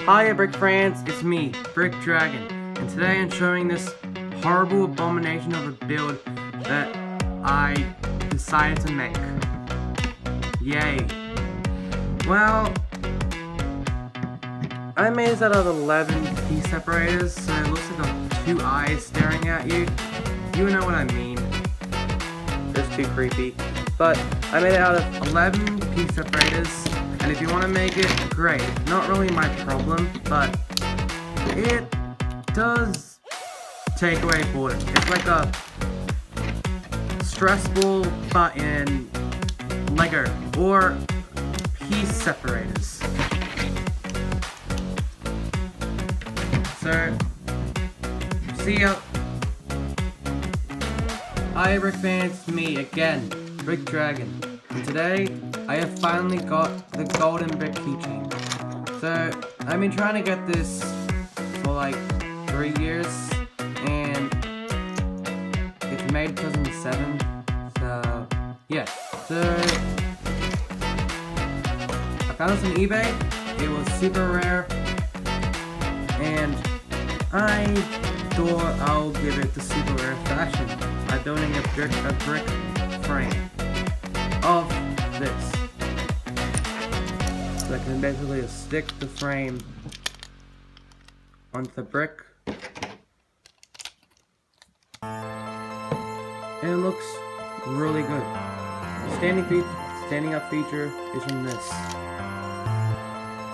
Hiya Brick friends, it's me, Brick Dragon, and today I'm showing this horrible abomination of a build that I decided to make. Yay. Well, I made this out of 11 piece separators, so it looks like two eyes staring at you. You know what I mean. It's too creepy. But I made it out of 11 piece separators. And if you want to make it, great. Not really my problem, but it does take away boredom. It's like a stressful but in Lego or piece separators. So, see ya. Hi Brick fans, it's me again, Brick Dragon. And today, I have finally got the golden brick keychain. So, I've been trying to get this for like 3 years, and it's made 2007, so yeah. So, I found this on eBay, it was super rare, and I thought I'll give it the super rare fashion by building a brick frame of this. So I can basically stick the frame onto the brick, and it looks really good. The standing up feature is from this,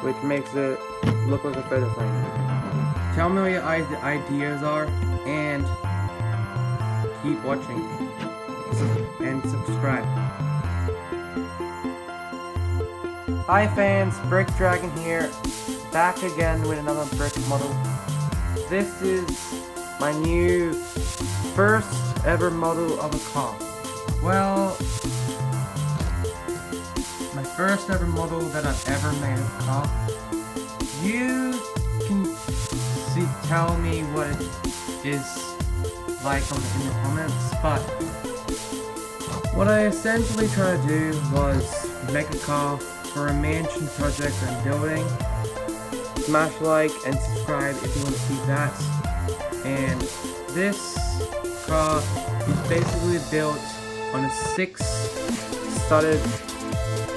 which makes it look like a photo frame. Tell me what your ideas are, and keep watching, and subscribe. Hi fans, Brick Dragon here, back again with another brick model. This is my new first ever model of a car. Well, my first ever model that I've ever made of a car. You can tell me what it is like in the comments, but what I essentially tried to do was make a car for a mansion project I'm building. Smash like and subscribe if you want to see that. And this car is basically built on a 6-studded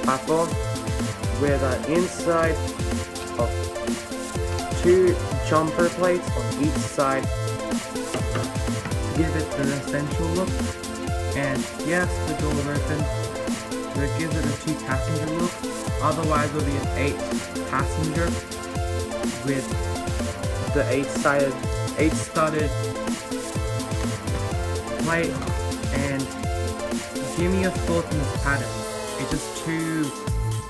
platform with an inside of 2 jumper plates on each side to give it the essential look. And yes, the door is open, so it gives it a 2-passenger look. Otherwise it will be an 8-passenger with the 8-studded plate. And give me your thoughts on this pattern. It's just 2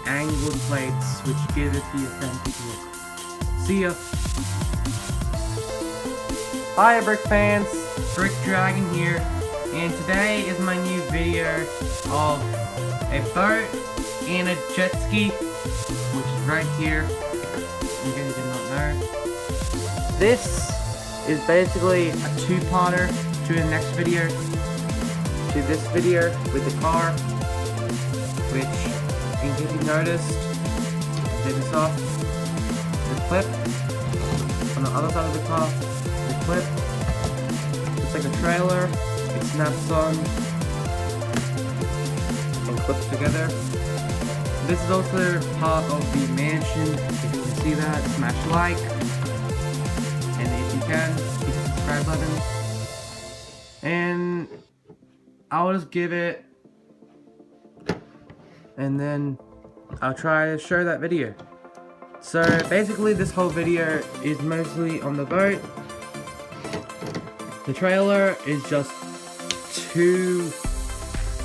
angled plates which give it the authentic look. See ya! Hi Brick fans, Brick Dragon here, and today is my new video of a boat and a jet ski, which is right here, in case you did not know. This is basically a 2-parter to the next video, to this video with the car, which, in case you noticed, did this off, the clip, on the other side of the car, the clip, it's like a trailer, it snaps on, and clips together. This is also part of the mansion. If you can see that, smash like. And can, hit the subscribe button. And I'll just give it, and then I'll try to show that video. So basically this whole video is mostly on the boat. The trailer is just 2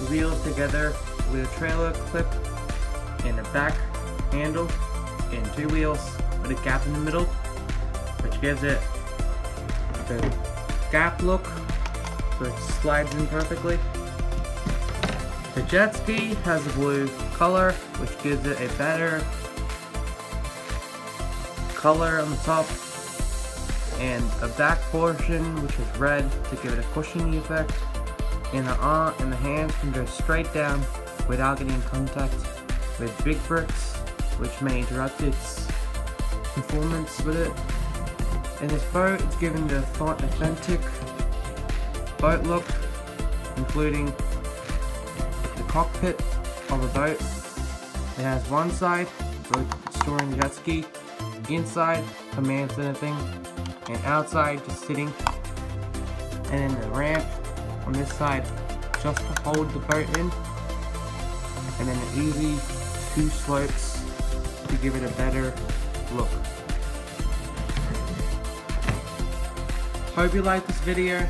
wheels together with a trailer clip and a back handle and 2 wheels with a gap in the middle, which gives it the gap look so it slides in perfectly. The jet ski has a blue color, which gives it a better color on the top, and a back portion which is red to give it a cushiony effect, and the arm and the hand can go straight down without getting in contact with big bricks, which may interrupt its performance with it. In this boat, it's given the authentic boat look, including the cockpit of a boat. It has one side for storing the jet ski, inside command center thing, and outside just sitting, and then the ramp on this side just to hold the boat in, and then the easy 2 slopes to give it a better look. Hope you like this video.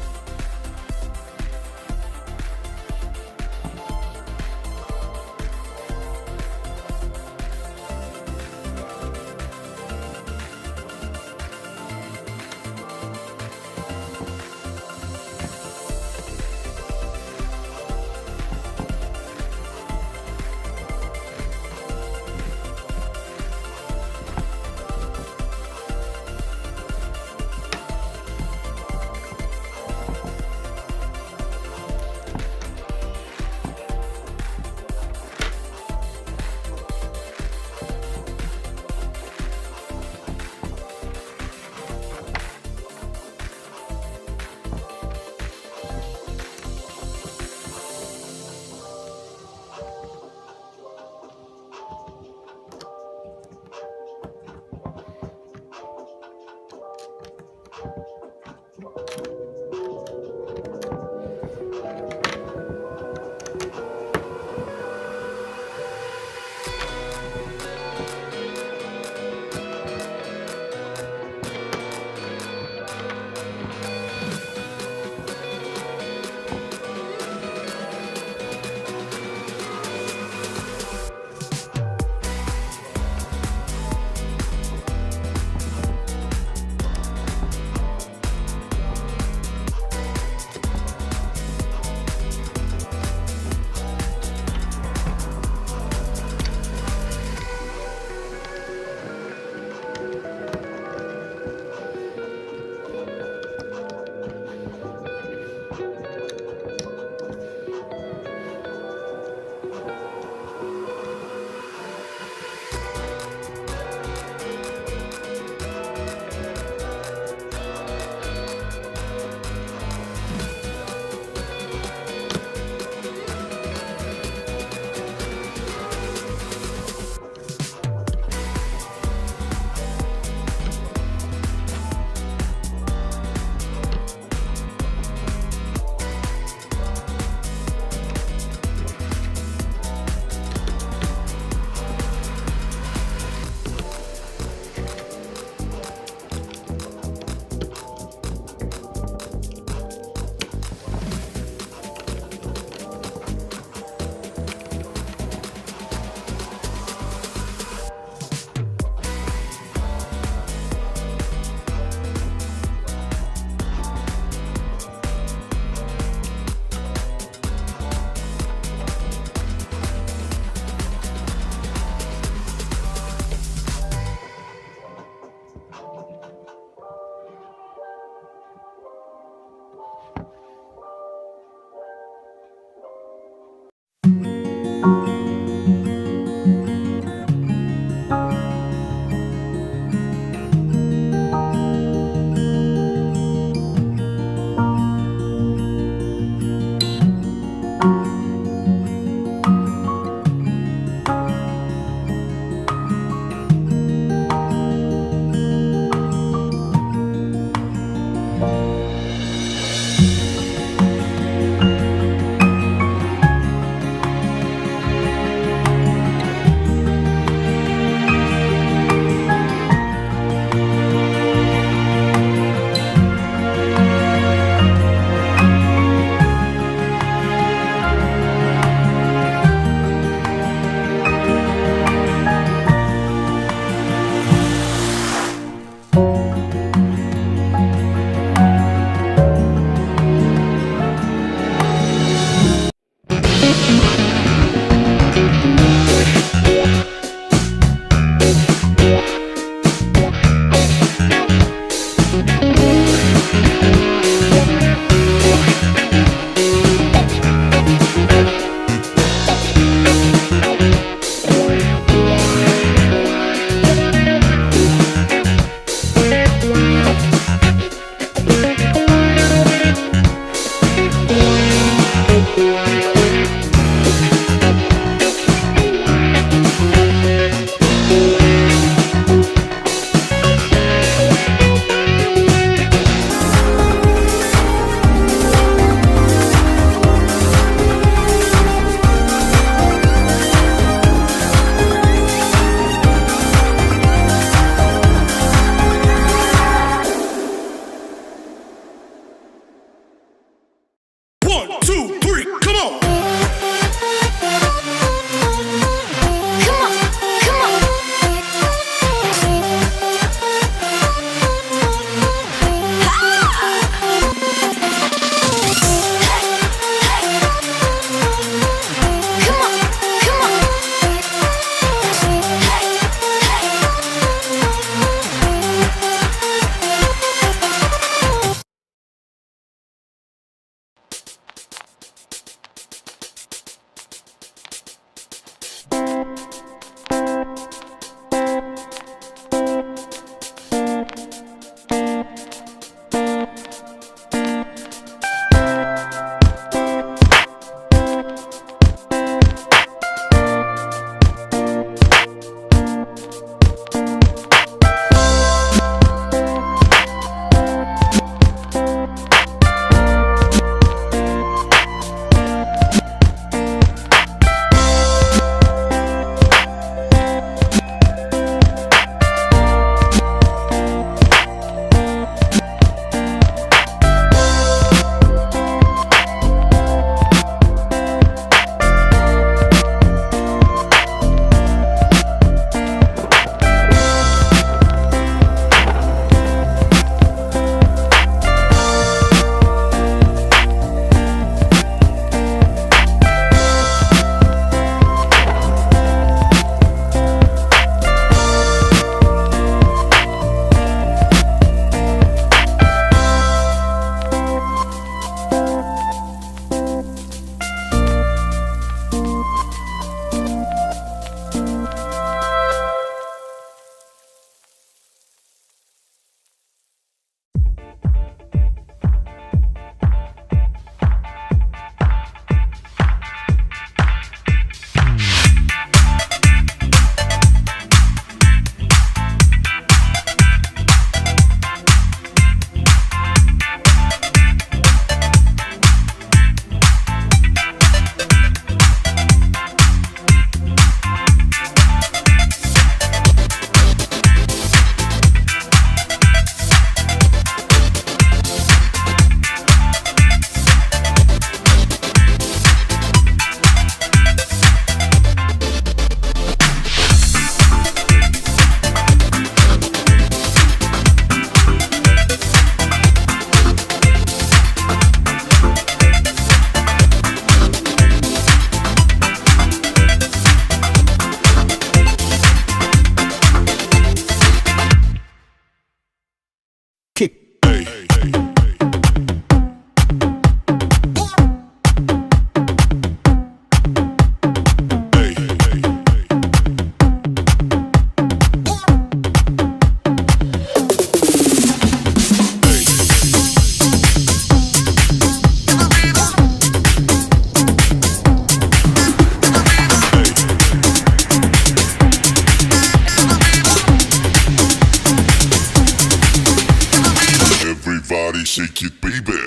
shake it, baby.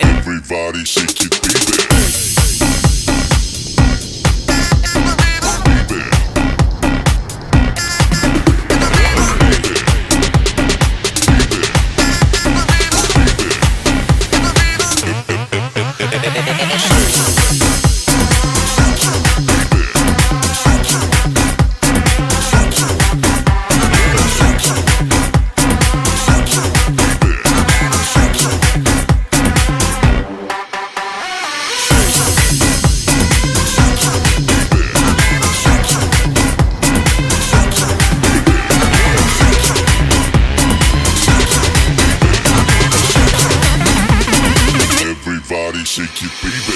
Everybody shake it, baby. Baby. Everybody shake your baby.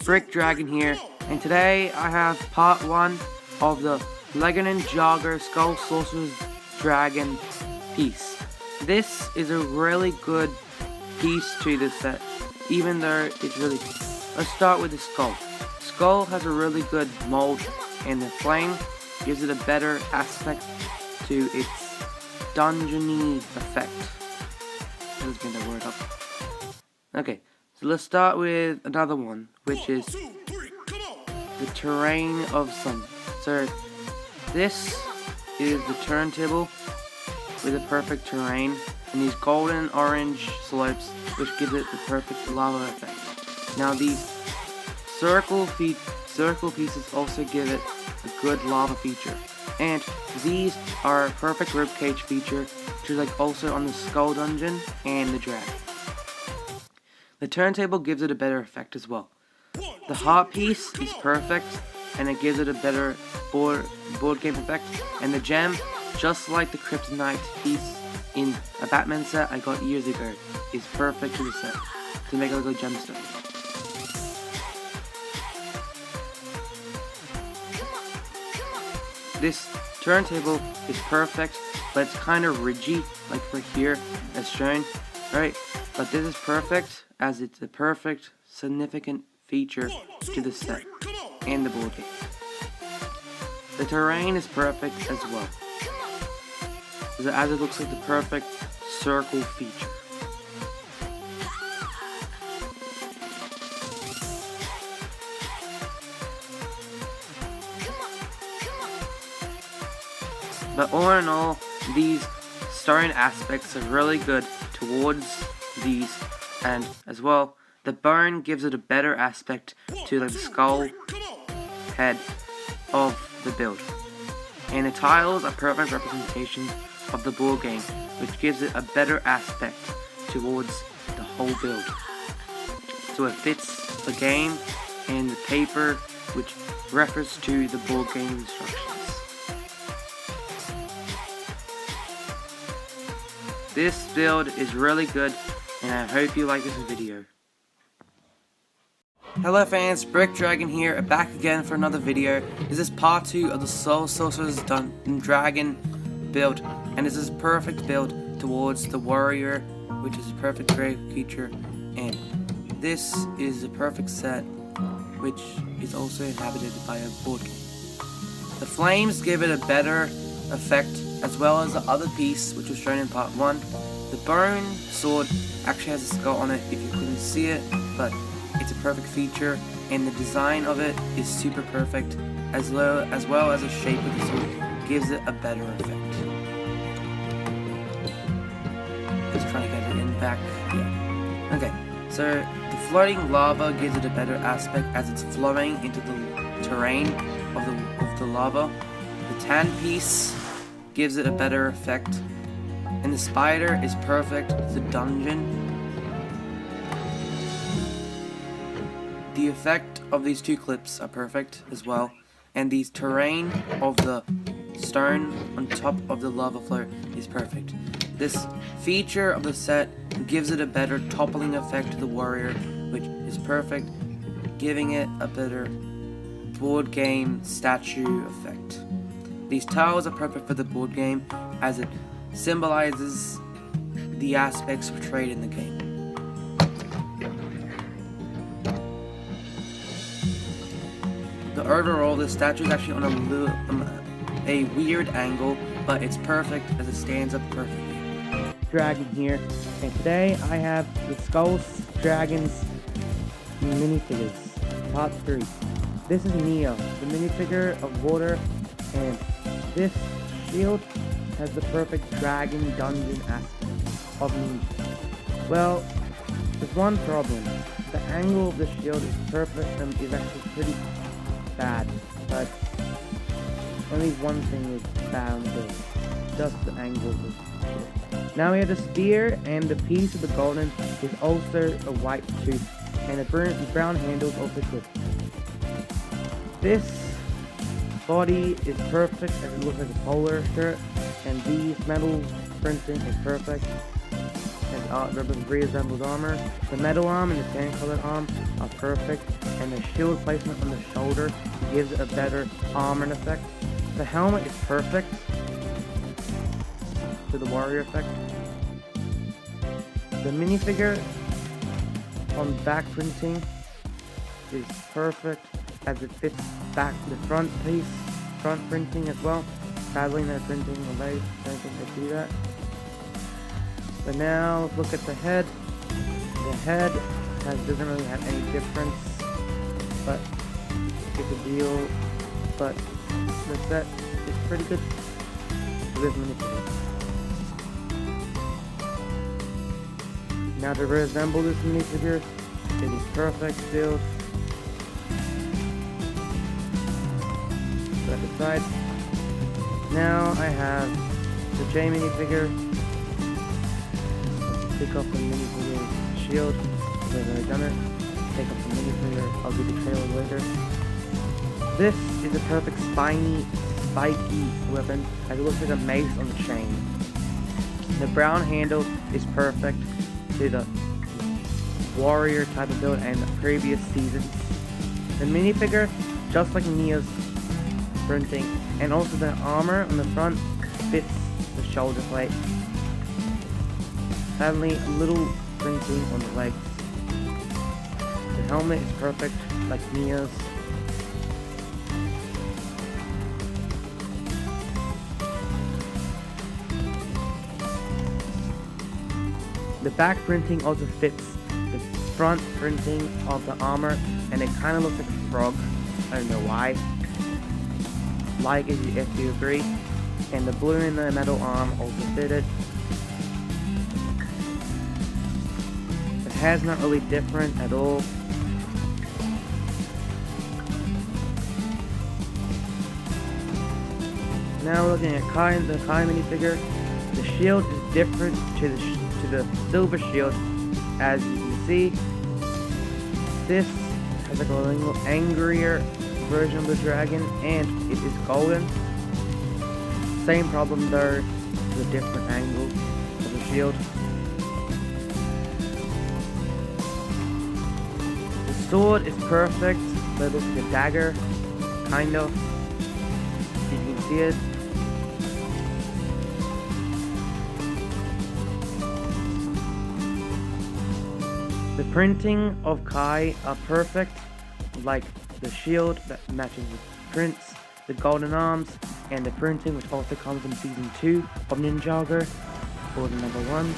Brick Dragon here, and today I have part 1 of the Lego Ninjago Skull Sorcerers Dragon piece. This is a really good piece to this set, even though it's really good. Let's start with the skull. Skull has a really good mold, and the flame gives it a better aspect to its dungeony effect. Let's get the word up. Okay. So let's start with another one, which is the terrain of sun. So this is the turntable with a perfect terrain, and these golden orange slopes, which gives it the perfect lava effect. Now these circle pieces also give it a good lava feature, and these are a perfect ribcage feature, which is like also on the skull dungeon and the dragon. The turntable gives it a better effect as well. The heart piece is perfect, and it gives it a better board game effect. And the gem, just like the kryptonite piece in a Batman set I got years ago, is perfect to the set to make a little gemstone. This turntable is perfect, but it's kind of ridgy, like for here, as shown, right? But this is perfect, as it's a perfect, significant feature to the set and the board game. The terrain is perfect as well, as it looks like the perfect circle feature. But all in all, these stone aspects are really good towards these, and as well, the bone gives it a better aspect to like the skull head of the build. And the tiles are perfect representation of the board game, which gives it a better aspect towards the whole build. So it fits the game and the paper, which refers to the board game instructions. This build is really good, and I hope you like this video. Hello fans, Brick Dragon here, back again for another video. This is part 2 of the Sorcerers Dragon build, and this is a perfect build towards the warrior, which is a perfect grave creature, and this is a perfect set, which is also inhabited by a board game. The flames give it a better effect, as well as the other piece, which was shown in part 1. The bone sword actually has a skull on it if you couldn't see it, but it's a perfect feature, and the design of it is super perfect, as well as the shape of the sword gives it a better effect. Just trying to get it in back. Yeah. Okay, so the floating lava gives it a better aspect as it's flowing into the terrain of the lava. The tan piece gives it a better effect, and the spider is perfect for the dungeon. The effect of these two clips are perfect as well, and the terrain of the stone on top of the lava flow is perfect. This feature of the set gives it a better toppling effect to the warrior, which is perfect, giving it a better board game statue effect. These tiles are perfect for the board game as it symbolizes the aspects portrayed in the game. The overall, the statue is actually on a weird angle, but it's perfect as it stands up perfectly. Dragon here, and today I have the Skulls Dragons minifigures, part 3. This is Neo, the minifigure of water, and this shield has the perfect dragon dungeon aspect of me. Well, there's one problem. The angle of the shield is perfect and is actually pretty bad, but only one thing is bad on this, just the angle of the shield. Now we have the spear, and the piece of the golden is also a white tooth, and the brown handle is also good. This body is perfect as it looks like a polar shirt, and these metal printing is perfect as resembles armor. The metal arm and the tan colored arm are perfect, and the shield placement on the shoulder gives it a better armor effect. The helmet is perfect to the warrior effect. The minifigure on back printing is perfect as it fits back the front piece, front printing as well. Sadly, they're printing away, I don't think they do that. But now, let's look at the head. The head doesn't really have any difference, but it's a deal. But the set is pretty good for this minifigure. Now to reassemble this minifigure, it is perfect still. Put it aside. Now I have the J minifigure. Take off the minifigure shield. I've already done it. Take off the minifigure. I'll do the trailer later. This is a perfect spiky weapon as it looks like a mace on the chain. The brown handle is perfect to the warrior type of build and the previous seasons. The minifigure, just like Neo's printing, and also the armor on the front fits the shoulder plate. Sadly, a little printing on the legs. The helmet is perfect like Neo's. The back printing also fits the front printing of the armor, and it kind of looks like a frog. I don't know why. Like if you agree. And the blue in the metal arm also fit it. The hair's not really different at all. Now we're looking at the Kai minifigure. The shield is different to the silver shield, as you can see. This has like a little angrier version of the dragon, and it is golden. Same problem though, the different angle of the shield. The sword is perfect, but it looks like a dagger, kind of. You can see it. The printing of Kai are perfect, like the shield that matches the prints, the golden arms, and the printing which also comes in season 2 of Ninjago, or the number 1.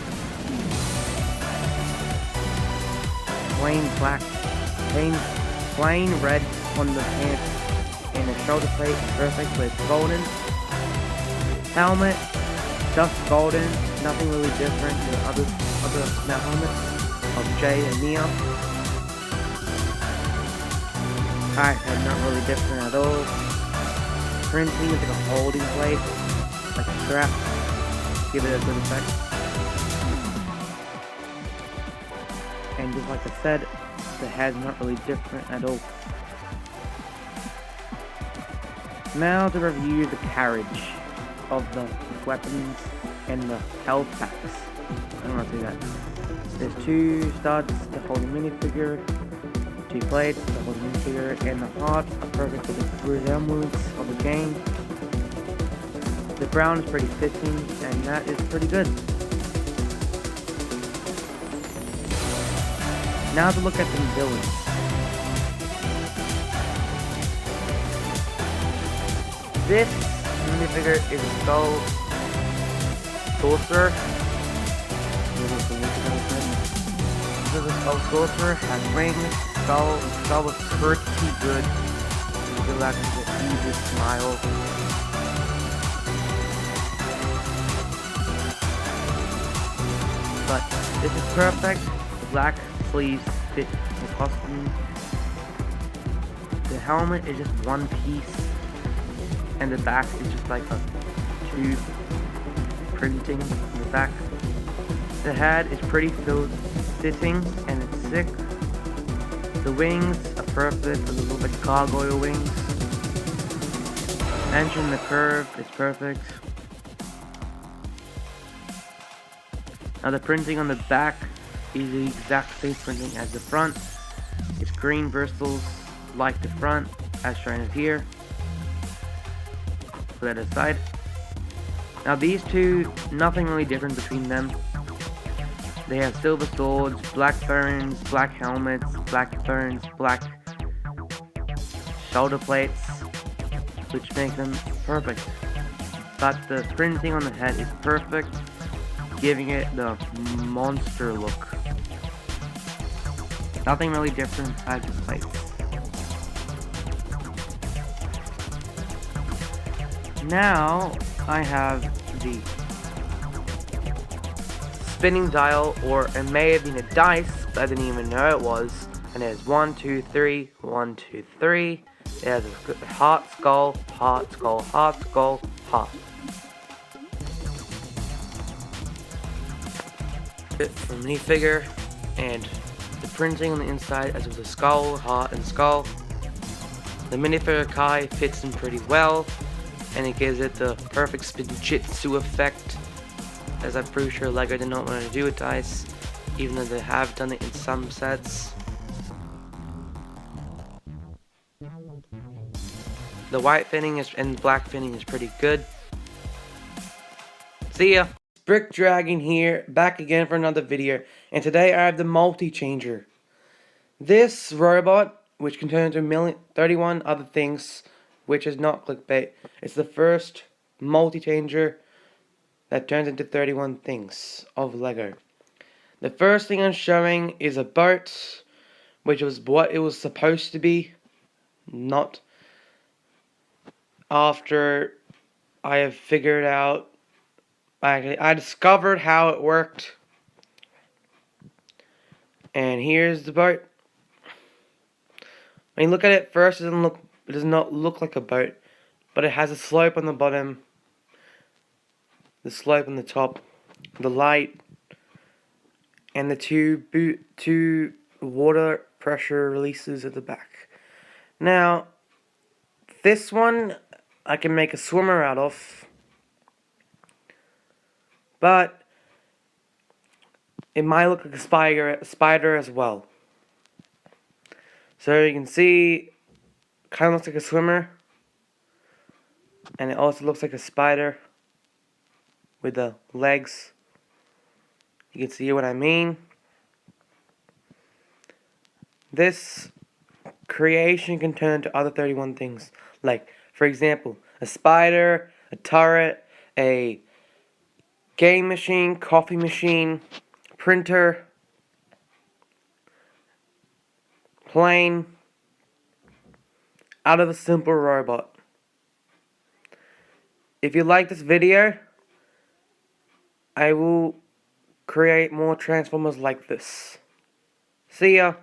Plain black paint plain red on the pants and the shoulder plate, perfect, but it's golden. Helmet, just golden, nothing really different than other helmets of Jay and Mia. Hi head, not really different at all. Printing is like a holding plate, like a strap, give it a good effect. And just like I said, the head's not really different at all. Now to review the carriage of the weapons and the health packs. I don't want to do that. There's 2 studs to hold the minifigure, 2 plates to hold the minifigure, and the heart are perfect for the resemblance of the game. The brown is pretty fitting, and that is pretty good. Now to look at the villains. This minifigure is a skull sorcerer. This is a skull sorcerer, has wings, skull was pretty good. You feel like it's an easy smile. But this is perfect. The black sleeves fit the costume. The helmet is just one piece, and the back is just like a tube printing in the back. The head is pretty fitting and it's thick. The wings are perfect, a little bit gargoyle wings. Mention the curve is perfect. Now the printing on the back is the exact same printing as the front. It's green bristles like the front, as shown here. Put that aside. Now these two, nothing really different between them. They have silver swords, black ferns, black helmets, black ferns, black shoulder plates, which make them perfect. But the printing on the head is perfect, giving it the monster look. Nothing really different as the plates. Now I have the spinning dial, or it may have been a dice, but I didn't even know it was. And there's 1, 2, 3, 1, 2, 3. It has a heart, skull, heart, skull, heart, skull, heart. For minifigure, and the printing on the inside as with the skull, heart, and skull. The minifigure Kai fits in pretty well, and it gives it the perfect spinjitzu effect, as I'm pretty sure LEGO did not want to do with dice, even though they have done it in some sets. The white fitting and black fitting is pretty good. See ya! Brick Dragon here, back again for another video, and today I have the multi-changer. This robot, which can turn into 31 other things, which is not clickbait, it's the first multi-changer that turns into 31 things of LEGO. The first thing I'm showing is a boat, which was what it was supposed to be, not after I have figured out. I discovered how it worked, and here's the boat. When you look at it first, it does not look like a boat, but it has a slope on the bottom, the slope on the top, the light, and the two water pressure releases at the back. Now, this one I can make a swimmer out of, but it might look like a spider as well. So you can see, kind of looks like a swimmer, and it also looks like a spider with the legs. You can see what I mean. This creation can turn into other 31 things, like, for example, a spider, a turret, a game machine, coffee machine, printer, plane, out of a simple robot. If you like this video, I will create more Transformers like this. See ya!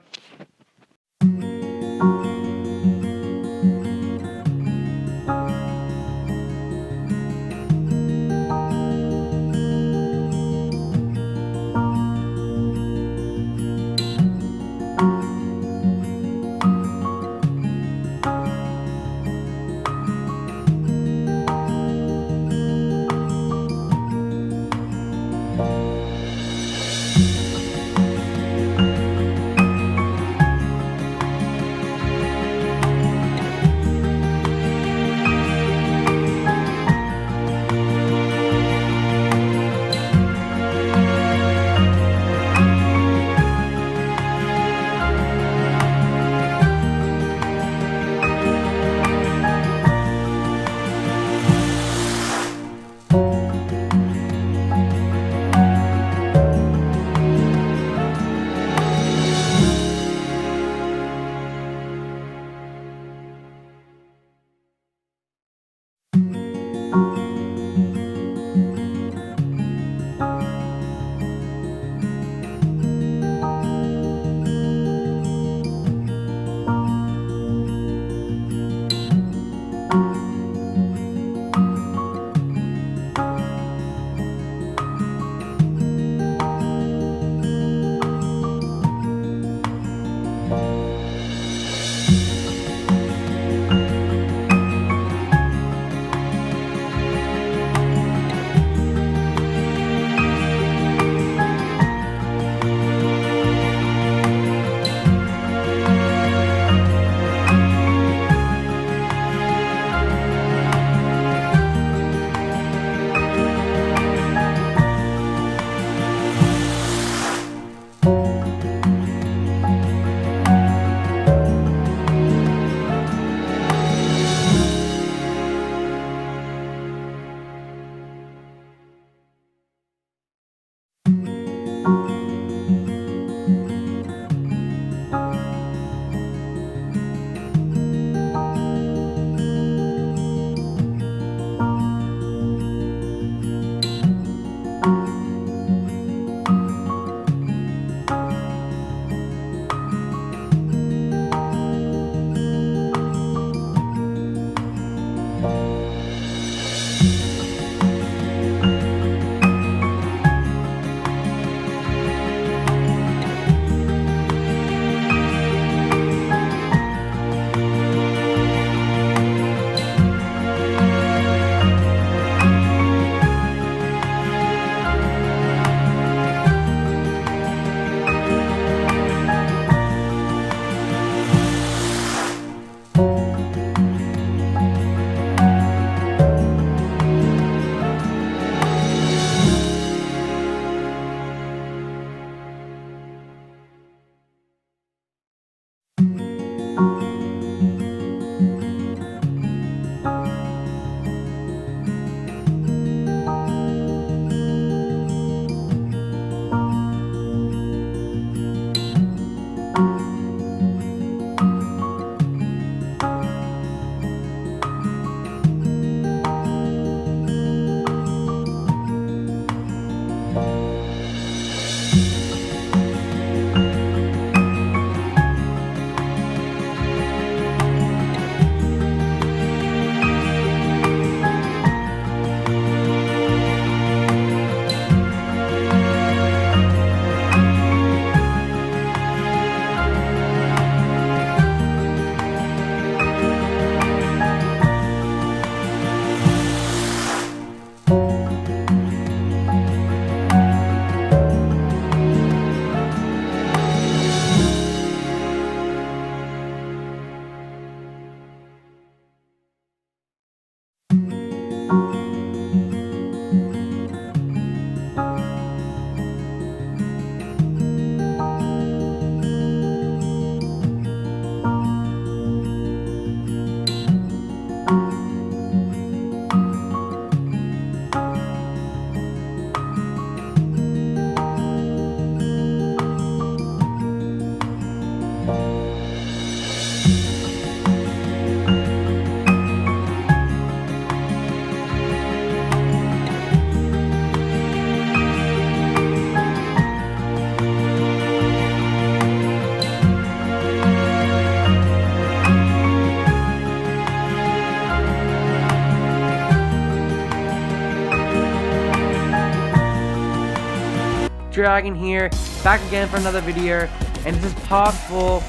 Dragon here, back again for another video, and this is part 4,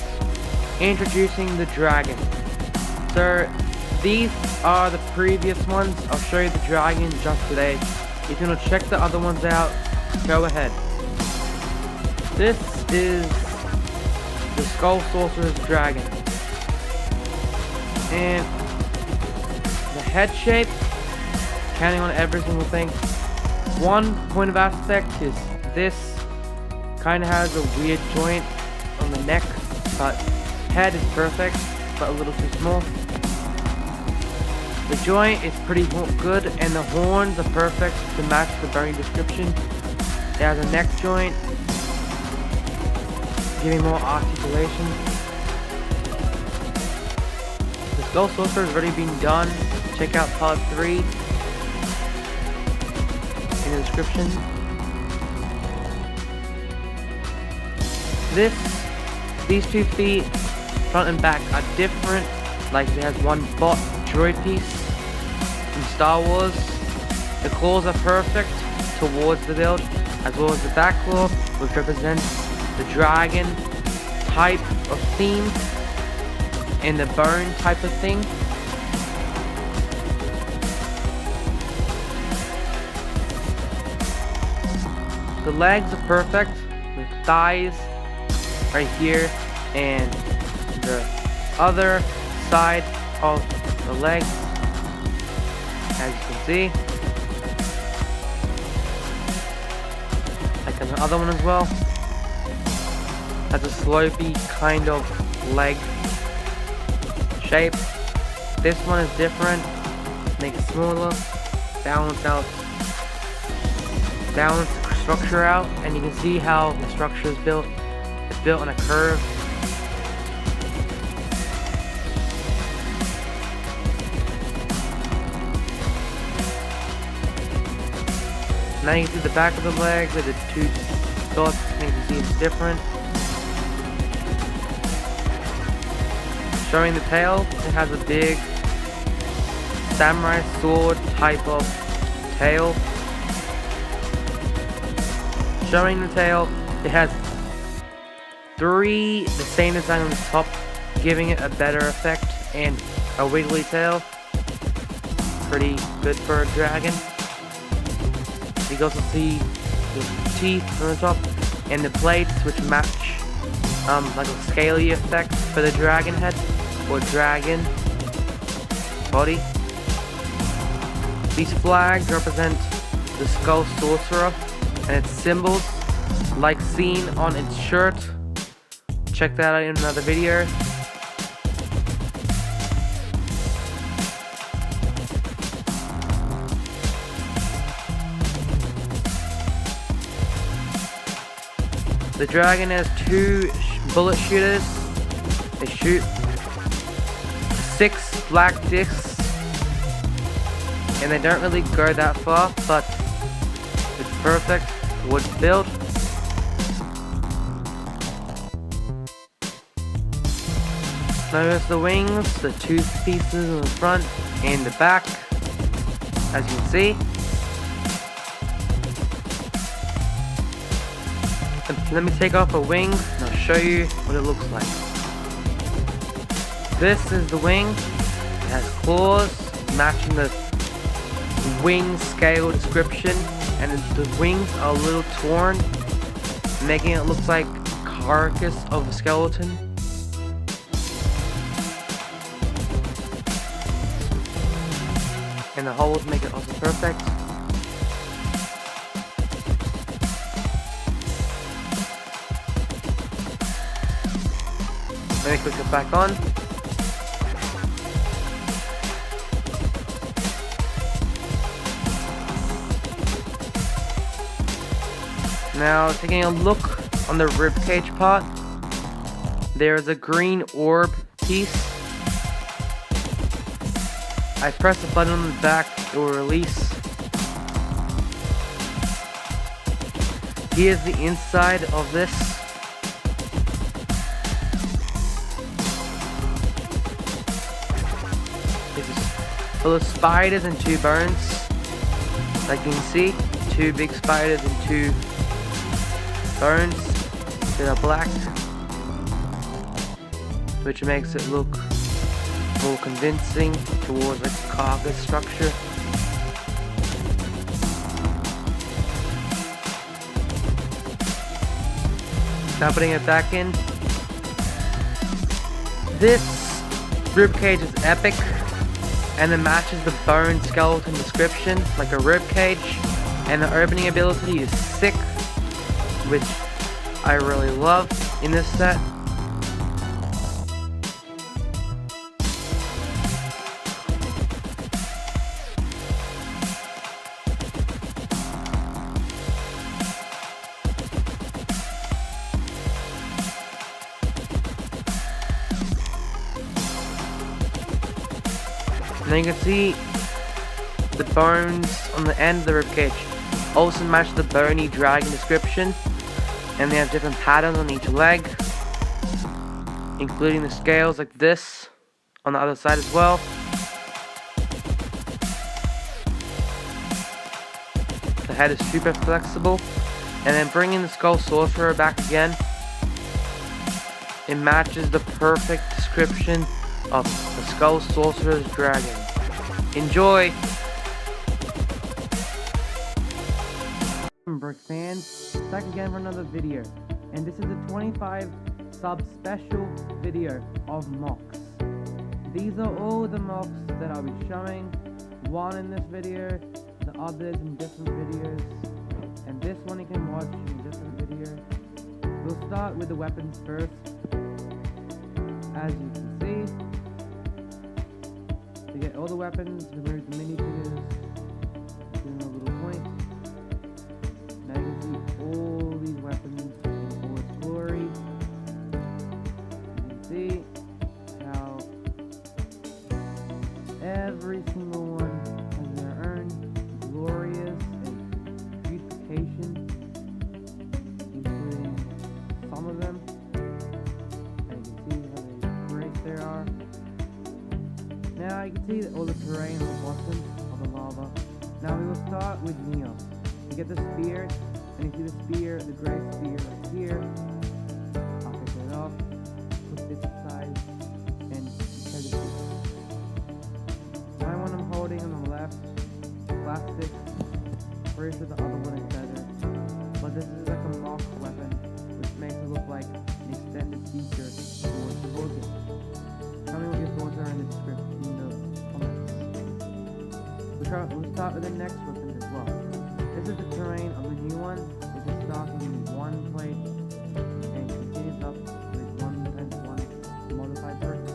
introducing the dragon. So these are the previous ones. I'll show you the dragon just today. If you want to check the other ones out, go ahead. This is the Skull Sorcerers dragon, and the head shape, counting on every single thing. One point of aspect is this kind of has a weird joint on the neck, but head is perfect, but a little too small. The joint is pretty good, and the horns are perfect to match the bony description. It has a neck joint, giving more articulation. The Skull Sorcerer has already been done. Check out part 3 in the description. These 2 feet, front and back, are different. Like it has one bot droid piece from Star Wars. The claws are perfect towards the build, as well as the back claw, which represents the dragon type of theme and the bone type of thing. The legs are perfect, the thighs right here, and the other side of the legs, as you can see, like the other one as well, has a slopey kind of leg shape. This one is different, make it smaller, balance the structure out, and you can see how the structure is built. It's built on a curve. Now you can see the back of the leg with the 2 dots, and you can see it's different. Showing the tail, it has a big samurai sword type of tail. Showing the tail, it has 3 the same design on the top, giving it a better effect, and a wiggly tail. Pretty good for a dragon. You can also see the teeth on the top and the plates, which match like a scaly effect for the dragon head or dragon body. These flags represent the Skull Sorcerer and its symbols, like seen on its shirt. Check that out in another video. The dragon has 2 bullet shooters. They shoot 6 black discs, and they don't really go that far, but it's perfect wood build. Notice the wings, the 2 pieces in the front and the back, as you can see. Let me take off a wing and I'll show you what it looks like. This is the wing. It has claws matching the wing scale description, and the wings are a little torn, making it look like a carcass of a skeleton. And the holes make it also perfect. Let me click it back on. Now, taking a look on the ribcage part, there is a green orb piece. I press a button on the back, it will release. Here's the inside of this. full of spiders and 2 bones. Like you can see, 2 big spiders and 2 bones that are black, which makes it look more convincing towards like carcass structure. Now putting it back in. This ribcage is epic, and it matches the bone skeleton description like a ribcage, and the opening ability is sick, which I really love in this set. Now you can see the bones on the end of the ribcage also match the bony dragon description, and they have different patterns on each leg, including the scales like this on the other side as well. The head is super flexible, and then bringing the skull sorcerer back again, it matches the perfect description of the Skull Sorcerer's dragon. Enjoy! Brick fans, back again for another video, and this is a 25 sub special video of Mocs. These are all the Mocs that I'll be showing, one in this video, the others in different videos, and this one you can watch in a different video. We'll start with the weapons first. As you can see, to get all the weapons, remove the minifigures, doing a little point. Now you can see all these weapons in all its glory. You can see how every single one has their own glorious and beautification, including some of them. And you can see how great they are. Now you can see that all the terrain on the bottom of the lava. Now we will start with Neo. You get the spear, and you see the spear, the grey spear right here. I'll take it off, put this aside, and tell you. My one I'm holding on the left, plastic. Pretty sure the other one is better. But this is like a mock weapon, which makes it look like an extended feature towards the board game. Tell me what your thoughts are in the description in the comments. We'll start with the next weapon as well. This is the terrain of the new one. It just starts with one plate and continues up with 1 modified bricks,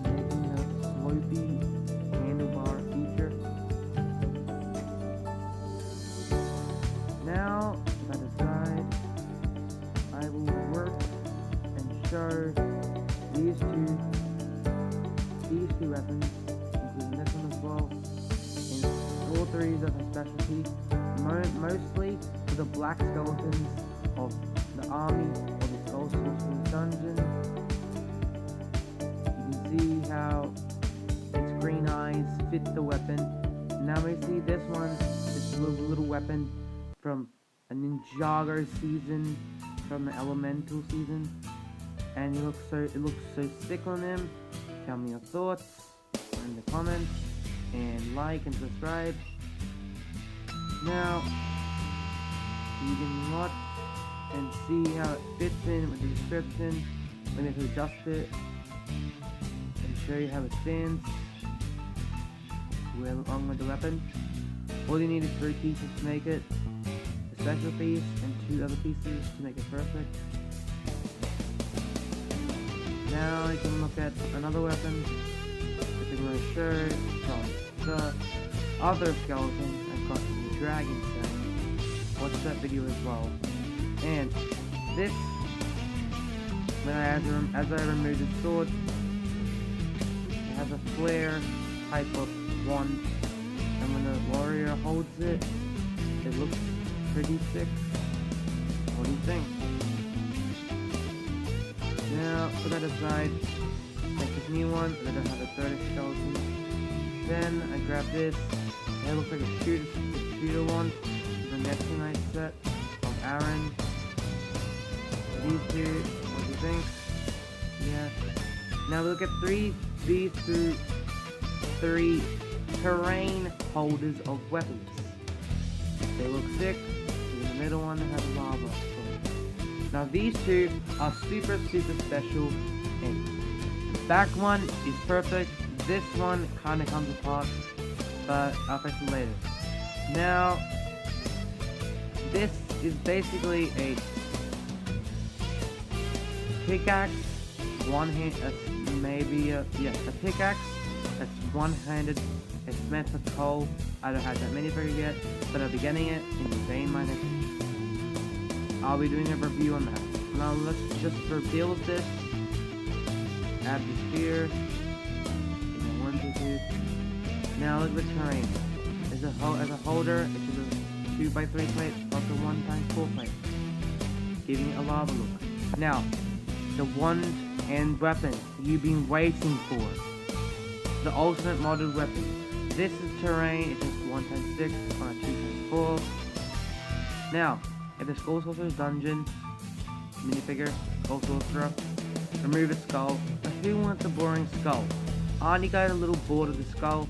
making the slopey handlebar feature. Now, by the side, I will work and show these two weapons, including this one as well, and all three of a specialty, mostly for the black skeletons of the army or the Skull Sorcerer's dungeon. You can see how its green eyes fit the weapon. Now we see this one, this little weapon from a Ninjago season, from the Elemental season. And it looks so sick on him. Tell me your thoughts in the comments, and like and subscribe. Now you can watch and see how it fits in with the description. Let me adjust it and show you how it stands along with the weapon. All you need is 3 pieces to make it, a special piece and 2 other pieces to make it perfect. Now you can look at another weapon which I'm going to show from the other skeleton I've got in the dragon set. Watch that video as well. And this, as I remove the sword, it has a flare type of wand, and when the warrior holds it, it looks pretty sick. What do you think? Now, put that aside, take this new one, and I don't have a third skeleton. Then I grab this, and it looks like a shooter one, the next one I set. Aaron. These two, what do you think? Yeah. Now look at these three terrain holders of weapons. They look sick. In the middle one has lava. Now these two are super special, and the back one is perfect. This one kinda comes apart, but I'll fix it later. Now this is basically a pickaxe, a pickaxe that's one-handed. It's meant for coal. I don't have that minifigure yet, but I'll be getting it in the vein my next video. I'll be doing a review on that. Now let's just rebuild this. Add the sphere. One, two, three. Now look at the terrain. As a holder, it's a 2x3 plate plus a 1x4 plate, giving it a lava look. Now, the wand and weapon you've been waiting for. The ultimate modeled weapon. This is terrain, it's just 1x6 on a 2x4. Now, at the Skull Sorcerer's dungeon, minifigure, Skull Sorcerer, remove a skull. But who wants a boring skull? Aren't you guys a little bored of the skull?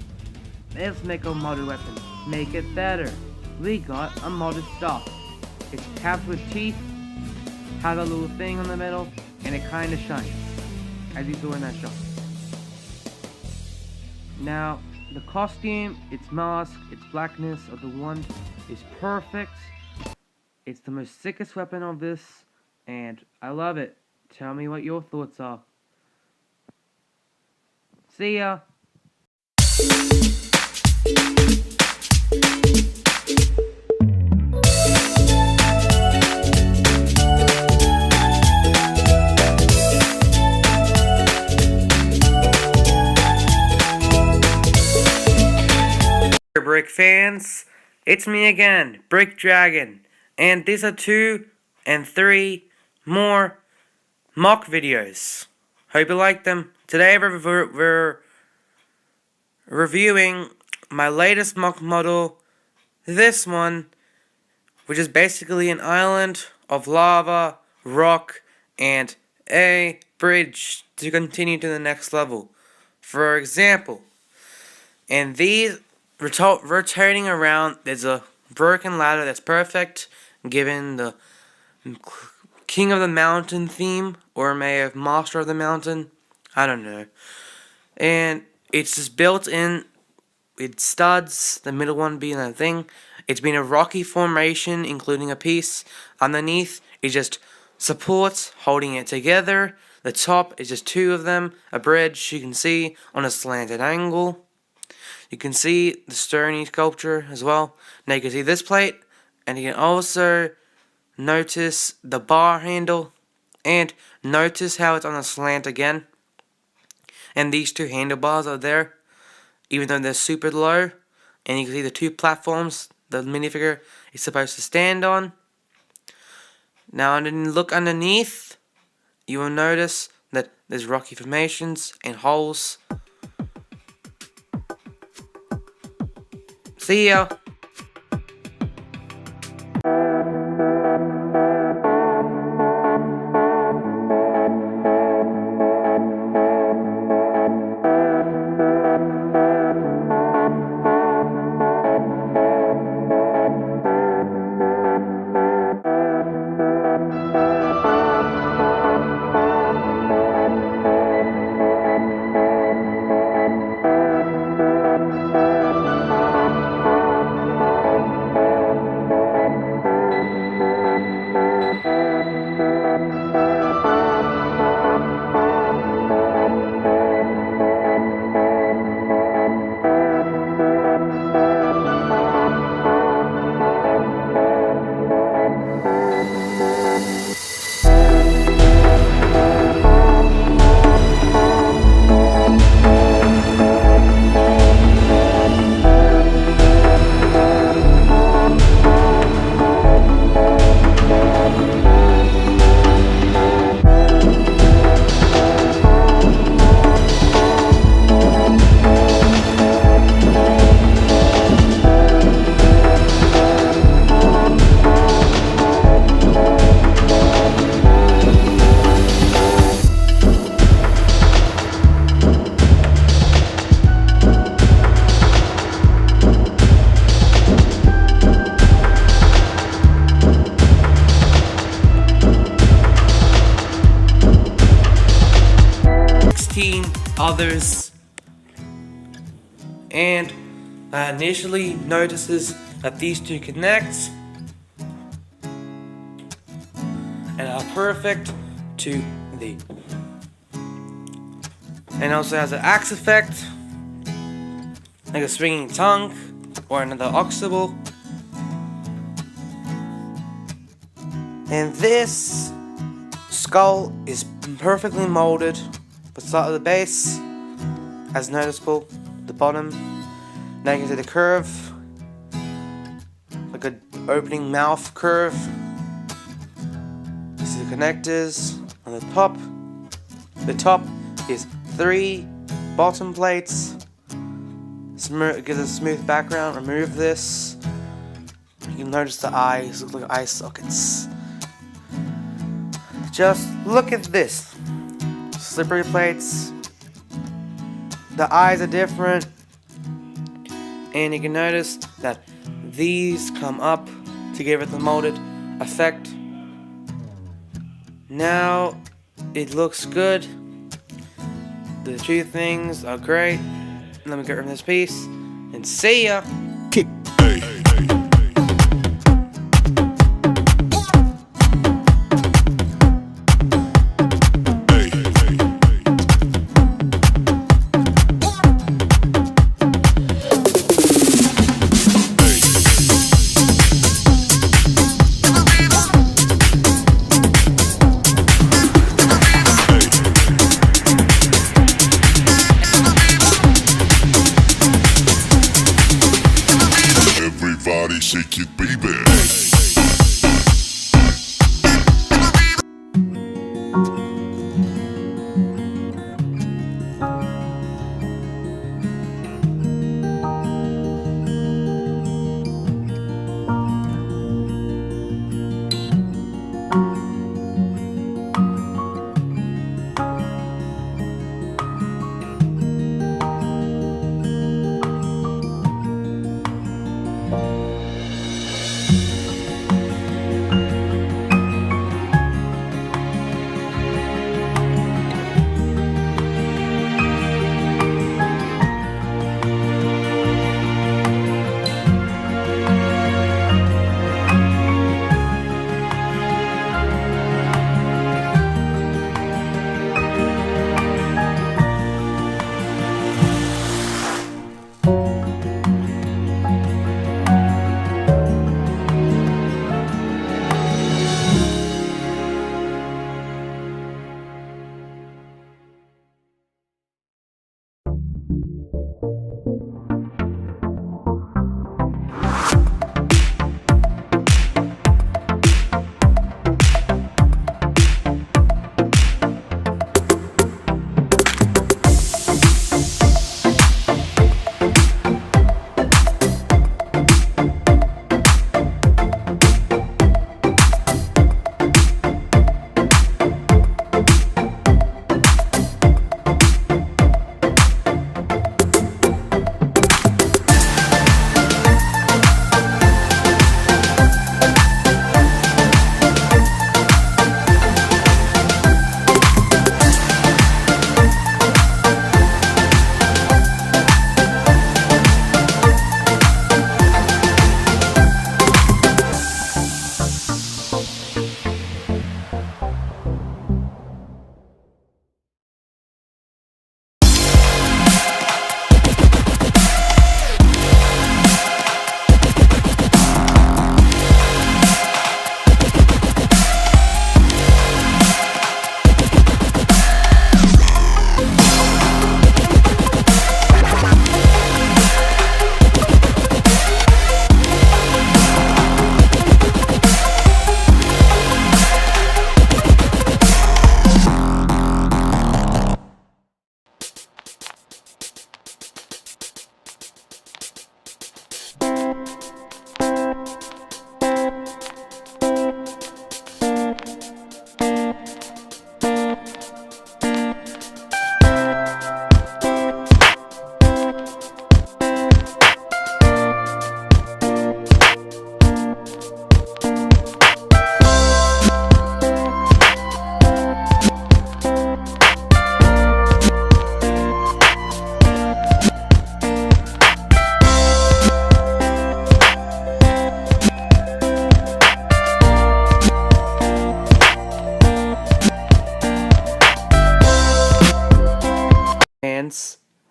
Let's make a modded weapon. Make it better. We got a modded stuff. It's capped with teeth, has a little thing on the middle, and it kinda shines, as you saw in that shot. Now, the costume, its mask, its blackness of the wand is perfect. It's the most sickest weapon of this, and I love it. Tell me what your thoughts are. See ya! Brick fans, it's me again, Brick Dragon, and these are 2 and 3 more mock videos. Hope you like them. Today we're reviewing my latest mock model, this one, which is basically an island of lava, rock, and a bridge to continue to the next level. For example, and these rotating around, there's a broken ladder that's perfect, given the King of the Mountain theme, or may have Master of the Mountain, I don't know. And it's just built in with studs, the middle one being a thing. It's been a rocky formation, including a piece underneath. It just supports, holding it together. The top is just 2 of them, a bridge you can see on a slanted angle. You can see the stony sculpture as well. Now you can see this plate, and you can also notice the bar handle, and notice how it's on a slant again. And these 2 handlebars are there, even though they're super low. And you can see the 2 platforms the minifigure is supposed to stand on. Now look underneath, you will notice that there's rocky formations and holes. See ya! others. And I initially notices that these two connect and are perfect to the, and also has an axe effect, like a swinging tongue or another octable. And this skull is perfectly molded, but start at the base, as noticeable, the bottom. Now you can see the curve, like an opening mouth curve. You see the connectors on the top. The top is 3 bottom plates. It gives a smooth background. Remove this. You can notice the eyes look like eye sockets. Just look at this. Slippery plates. The eyes are different. And you can notice that these come up to give it the molded effect. Now it looks good. The two things are great. Let me get rid of this piece and see ya. Kick. Everybody shake it, baby.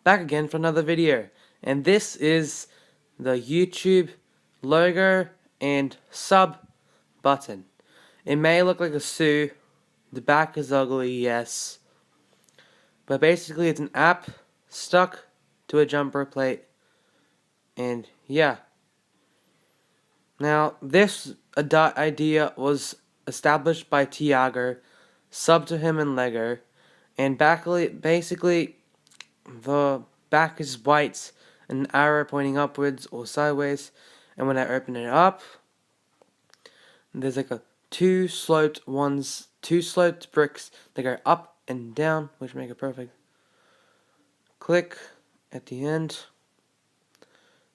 back again for another video. And this is the YouTube logo and sub button. It may look like a Sue. The back is ugly, yes. But basically it's an app stuck to a jumper plate. And yeah. Now this idea was established by Tiago, sub to him in Lego. And basically the back is white, an arrow pointing upwards or sideways. And when I open it up, there's like two sloped bricks that go up and down, which make it perfect. Click at the end.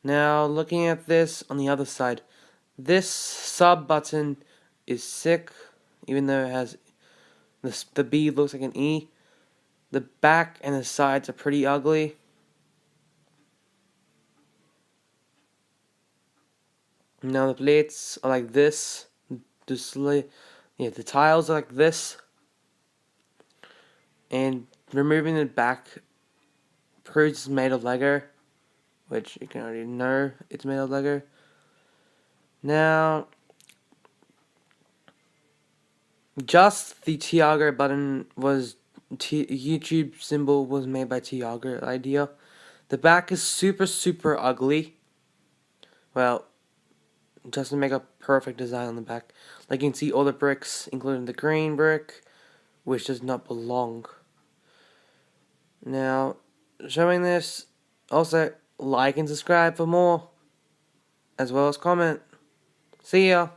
Now looking at this on the other side, this sub button is sick, even though it has the B looks like an E. The back and the sides are pretty ugly. Now the plates are like this. The tiles are like this. And removing the back proves it's made of Lego, which you can already know it's made of Lego. Now, just the Tiago button was YouTube symbol was made by Tiago idea. The back is super ugly. Well, just to make a perfect design on the back. Like you can see all the bricks, including the green brick, which does not belong. Now, showing this, also like and subscribe for more, as well as comment. See ya!